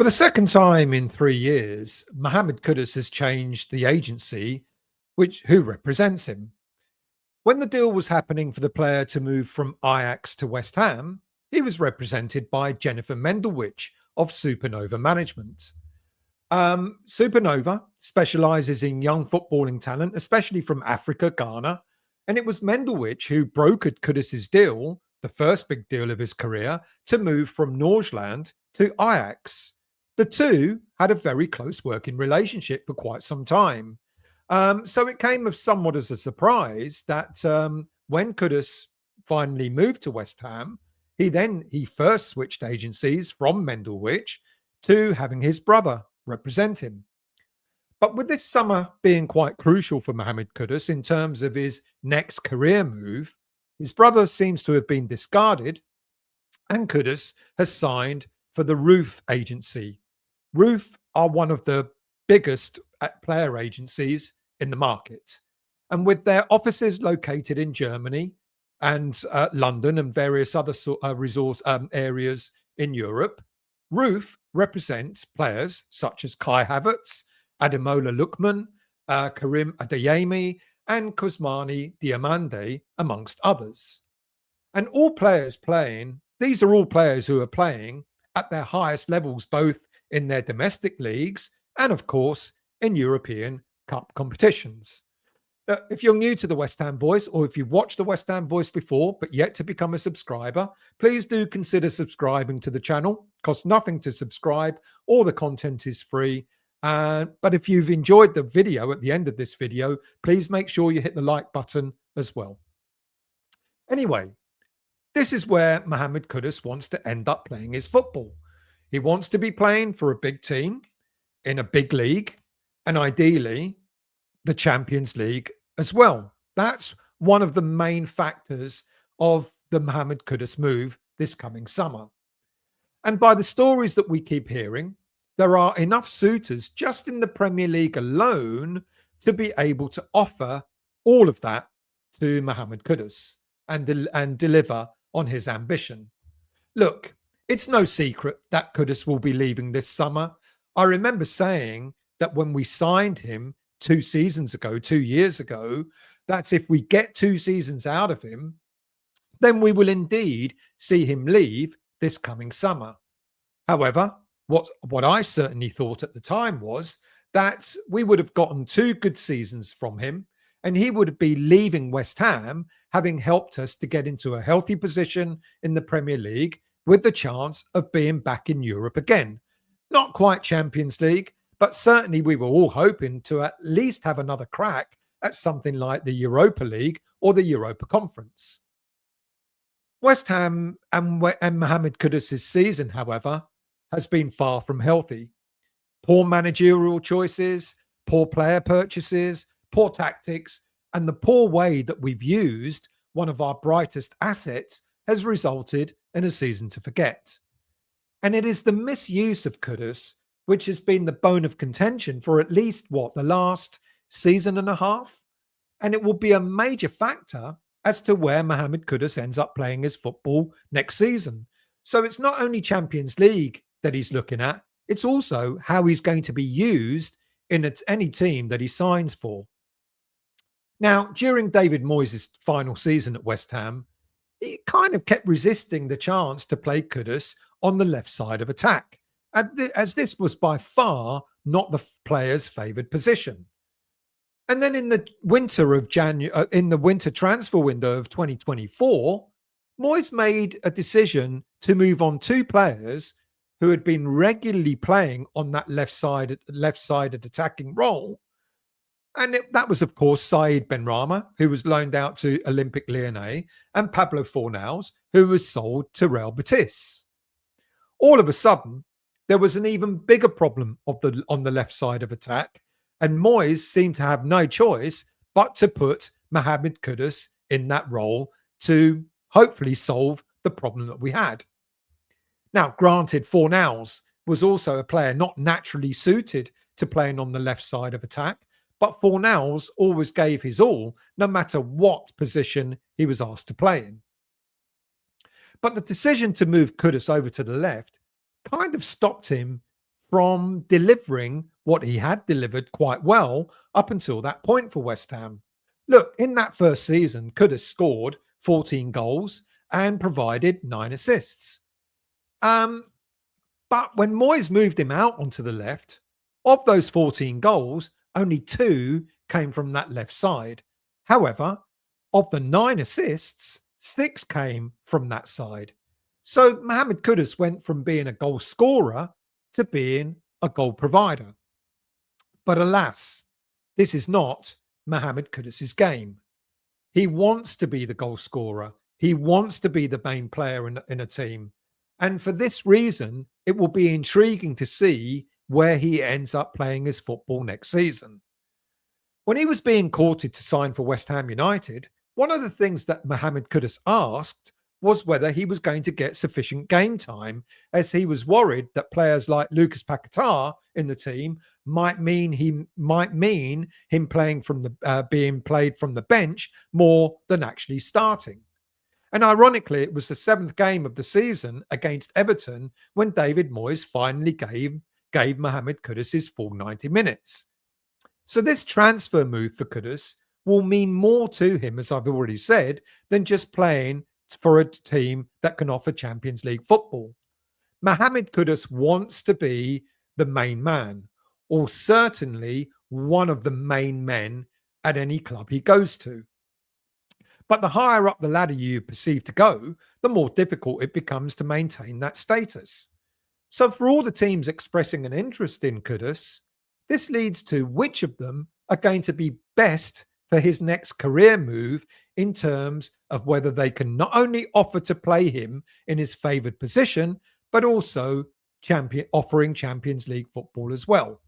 For the second time in 3 years, Mohammed Kudus has changed the agency who represents him. When the deal was happening for the player to move from Ajax to West Ham, he was represented by Jennifer Mendelwich of Supernova Management. Supernova specializes in young footballing talent, especially from Africa, Ghana, and it was Mendelwich who brokered Kudus's deal, the first big deal of his career, to move from Norgeland to Ajax. The two had a very close working relationship for quite some time. So it came of somewhat as a surprise that when Kudus finally moved to West Ham, he first switched agencies from Mendelwich to having his brother represent him. But with this summer being quite crucial for Mohammed Kudus in terms of his next career move, his brother seems to have been discarded, and Kudus has signed for the Roof agency. Roof are one of the biggest player agencies in the market. And with their offices located in Germany and London and various other resource areas in Europe, Roof represents players such as Kai Havertz, Ademola Lookman, Karim Adeyemi, and Kuzmani Diamande, amongst others. And these are all players who are playing at their highest levels, both in their domestic leagues and, of course, in European Cup competitions. If you're new to the West Ham Boys, or if you've watched the West Ham Boys before but yet to become a subscriber, please do consider subscribing to the channel. It costs nothing to subscribe. All the content is free. But if you've enjoyed the video at the end of this video, please make sure you hit the like button as well. Anyway, this is where Mohammed Kudus wants to end up playing his football. He wants to be playing for a big team in a big league, and ideally the Champions League as well. That's one of the main factors of the Mohammed Kudus move this coming summer. And by the stories that we keep hearing, there are enough suitors just in the Premier League alone to be able to offer all of that to Mohammed Kudus and deliver on his ambition. Look, it's no secret that Kudus will be leaving this summer. I remember saying that when we signed him 2 years ago, that's if we get 2 seasons out of him, then we will indeed see him leave this coming summer. However, what I certainly thought at the time was that we would have gotten 2 good seasons from him, and he would be leaving West Ham, having helped us to get into a healthy position in the Premier League with the chance of being back in Europe again. Not quite Champions League, but certainly we were all hoping to at least have another crack at something like the Europa League or the Europa Conference. West Ham and Mohammed Kudus' season, however, has been far from healthy. Poor managerial choices, poor player purchases, poor tactics, and the poor way that we've used one of our brightest assets has resulted in a season to forget. And it is the misuse of Kudus which has been the bone of contention for at least, the last season and a half? And it will be a major factor as to where Mohammed Kudus ends up playing his football next season. So it's not only Champions League that he's looking at, it's also how he's going to be used in any team that he signs for. Now, during David Moyes' final season at West Ham, he kind of kept resisting the chance to play Kudus on the left side of attack, as this was by far not the player's favoured position. And then in the winter transfer window of 2024, Moyes made a decision to move on 2 players who had been regularly playing on that left-sided attacking role. And that was, of course, Saïd Benrahma, who was loaned out to Olympique Lyonnais, and Pablo Fornals, who was sold to Real Betis. All of a sudden, there was an even bigger problem on the left side of attack, and Moyes seemed to have no choice but to put Mohammed Kudus in that role to hopefully solve the problem that we had. Now, granted, Fornals was also a player not naturally suited to playing on the left side of attack, but Fornals always gave his all, no matter what position he was asked to play in. But the decision to move Kudus over to the left kind of stopped him from delivering what he had delivered quite well up until that point for West Ham. Look, in that first season, Kudus scored 14 goals and provided 9 assists. But when Moyes moved him out onto the left, of those 14 goals, only 2 came from that left side. However, of the 9 assists, 6 came from that side. So Mohammed Kudus went from being a goal scorer to being a goal provider. But alas, this is not Mohammed Kudus's game. He wants to be the goal scorer. He wants to be the main player in a team. And for this reason, it will be intriguing to see where he ends up playing his football next season. When he was being courted to sign for West Ham United, one of the things that Mohammed Kudus asked was whether he was going to get sufficient game time, as he was worried that players like Lucas Paquetá in the team might mean him playing from the being played from the bench more than actually starting. And ironically, it was the 7th game of the season against Everton when David Moyes finally gave Mohammed Kudus his full 90 minutes. So this transfer move for Kudus will mean more to him, as I've already said, than just playing for a team that can offer Champions League football. Mohammed Kudus wants to be the main man, or certainly one of the main men at any club he goes to. But the higher up the ladder you perceive to go, the more difficult it becomes to maintain that status. So for all the teams expressing an interest in Kudus, this leads to which of them are going to be best for his next career move in terms of whether they can not only offer to play him in his favoured position, but also offering Champions League football as well.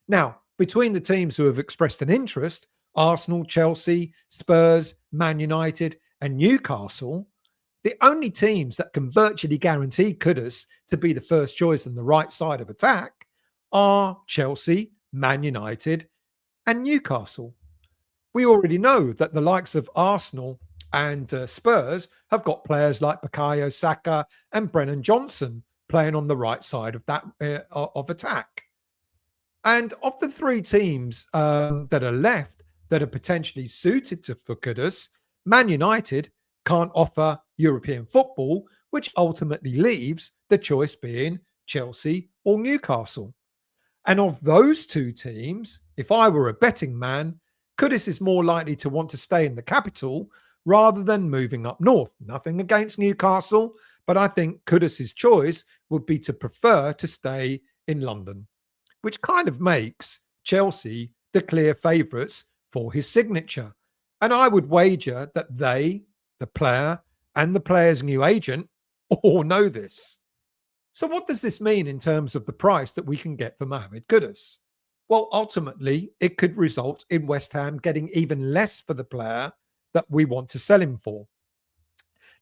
Now, between the teams who have expressed an interest, Arsenal, Chelsea, Spurs, Man United, and Newcastle, the only teams that can virtually guarantee Kudus to be the first choice on the right side of attack are Chelsea, Man United, and Newcastle. We already know that the likes of Arsenal and Spurs have got players like Bukayo Saka and Brennan Johnson playing on the right side of that of attack. And of the 3 teams that are left that are potentially suited for Kudus, Man United can't offer European football, which ultimately leaves the choice being Chelsea or Newcastle. And of those 2 teams, if I were a betting man, Kudus is more likely to want to stay in the capital rather than moving up north. Nothing against Newcastle, but I think Kudus's choice would be to prefer to stay in London, which kind of makes Chelsea the clear favourites for his signature. And I would wager that they, the player, and the player's new agent all know this. So what does this mean in terms of the price that we can get for Mohammed Kudus? Well, ultimately, it could result in West Ham getting even less for the player that we want to sell him for.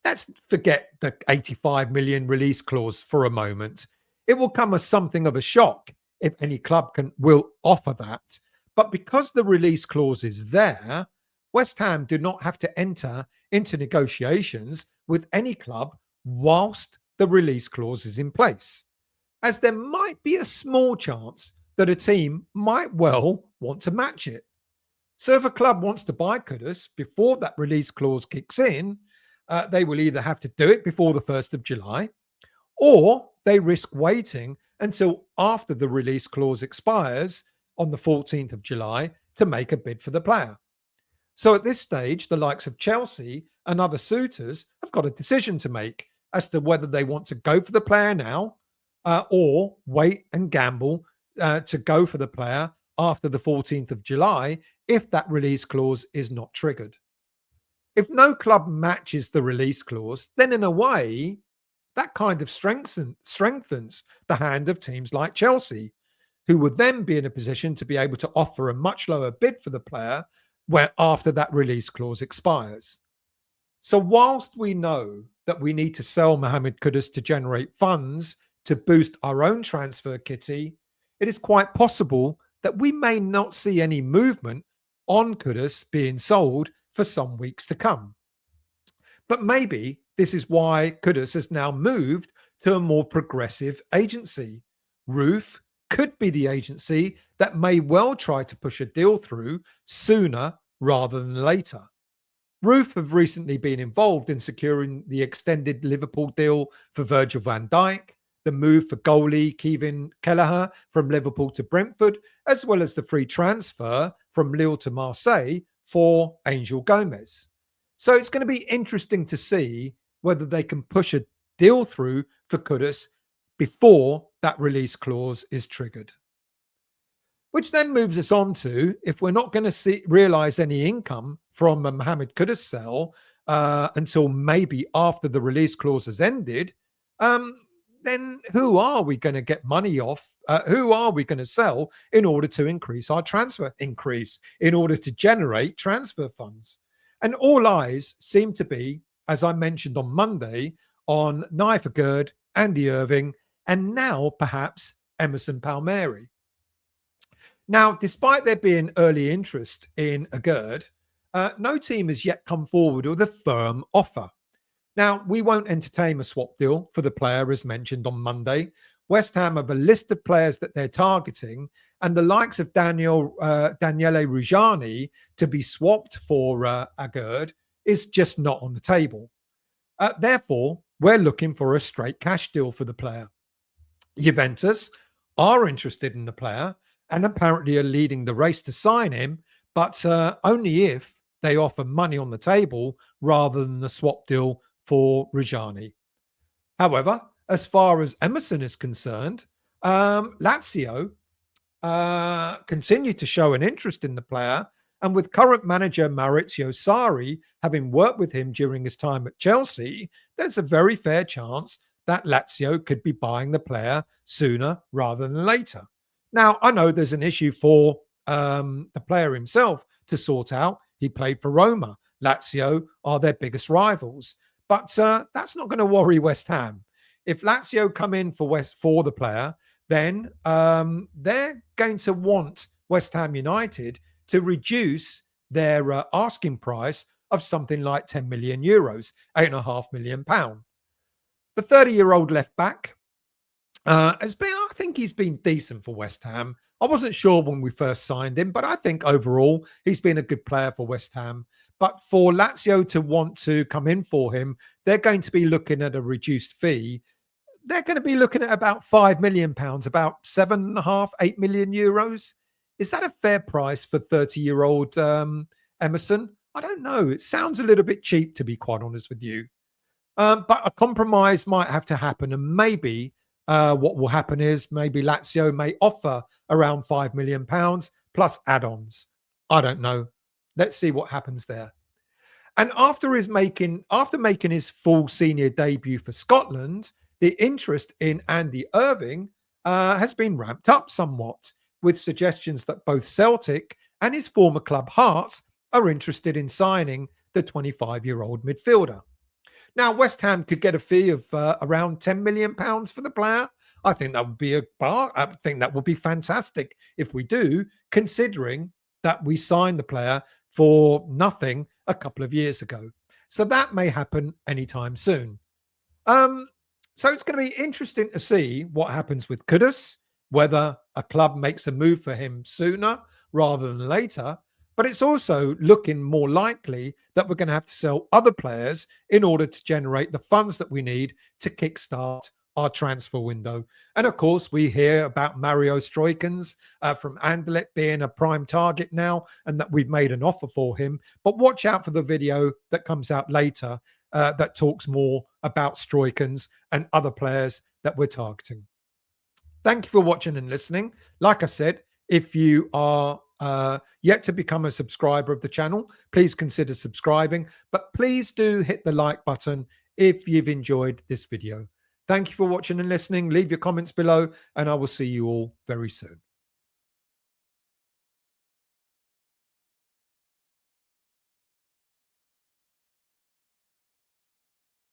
Let's forget the 85 million release clause for a moment. It will come as something of a shock if any club will offer that. But because the release clause is there, West Ham do not have to enter into negotiations with any club whilst the release clause is in place, as there might be a small chance that a team might well want to match it. So if a club wants to buy Kudus before that release clause kicks in, they will either have to do it before the 1st of July, or they risk waiting until after the release clause expires on the 14th of July to make a bid for the player. So at this stage, the likes of Chelsea and other suitors have got a decision to make as to whether they want to go for the player now or wait and gamble to go for the player after the 14th of July if that release clause is not triggered. If no club matches the release clause, then in a way, that kind of strengthens the hand of teams like Chelsea, who would then be in a position to be able to offer a much lower bid for the player after that release clause expires. So whilst we know that we need to sell Mohammed Kudus to generate funds to boost our own transfer kitty, it is quite possible that we may not see any movement on Kudus being sold for some weeks to come. But maybe this is why Kudus has now moved to a more progressive agency. Roof, could be the agency that may well try to push a deal through sooner rather than later. Roof have recently been involved in securing the extended Liverpool deal for Virgil van Dijk, the move for goalie Kevin Kelleher from Liverpool to Brentford, as well as the free transfer from Lille to Marseille for Angel Gomez. So it's going to be interesting to see whether they can push a deal through for Kudus before that release clause is triggered. Which then moves us on to, if we're not going to realize any income from a Mohammed Kudus sale until maybe after the release clause has ended, then who are we going to get money off? Who are we going to sell in order to increase our transfer in order to generate transfer funds? And all eyes seem to be, as I mentioned on Monday, on Aguerd, Andy Irving, and now perhaps Emerson Palmieri. Now, despite there being early interest in Aguerd, no team has yet come forward with a firm offer. Now, we won't entertain a swap deal for the player as mentioned on Monday. West Ham have a list of players that they're targeting, and the likes of Daniele Rugani to be swapped for Aguerd is just not on the table. Therefore, we're looking for a straight cash deal for the player. Juventus are interested in the player and apparently are leading the race to sign him, but only if they offer money on the table rather than the swap deal for Rugani. However, as far as Emerson is concerned, Lazio continue to show an interest in the player, and with current manager Maurizio Sarri having worked with him during his time at Chelsea, there's a very fair chance that Lazio could be buying the player sooner rather than later. Now, I know there's an issue for the player himself to sort out. He played for Roma. Lazio are their biggest rivals. But that's not going to worry West Ham. If Lazio come in for the player, then they're going to want West Ham United to reduce their asking price of something like 10 million euros, £8.5 million. The 30-year-old left back has been, I think he's been decent for West Ham. I wasn't sure when we first signed him, but I think overall he's been a good player for West Ham. But for Lazio to want to come in for him, they're going to be looking at a reduced fee. They're going to be looking at about £5 million, about 7.5, 8 million euros. Is that a fair price for 30-year-old Emerson? I don't know. It sounds a little bit cheap, to be quite honest with you. But a compromise might have to happen, and maybe what will happen is maybe Lazio may offer around £5 million plus add-ons. I don't know. Let's see what happens there. And after making his full senior debut for Scotland, the interest in Andy Irving has been ramped up somewhat, with suggestions that both Celtic and his former club Hearts are interested in signing the 25-year-old midfielder. Now, West Ham could get a fee of around £10 million for the player. I think that would be I think that would be fantastic if we do, considering that we signed the player for nothing a couple of years ago. So that may happen anytime soon. So it's going to be interesting to see what happens with Kudus, whether a club makes a move for him sooner rather than later. But it's also looking more likely that we're going to have to sell other players in order to generate the funds that we need to kickstart our transfer window. And of course, we hear about Mario Stroikens from Anderlecht being a prime target now, and that we've made an offer for him. But watch out for the video that comes out later that talks more about Stroikens and other players that we're targeting. Thank you for watching and listening. Like I said, if you are yet to become a subscriber of the channel, please consider subscribing, but please do hit the like button if you've enjoyed this video. Thank you for watching and listening. Leave your comments below, and I will see you all very soon.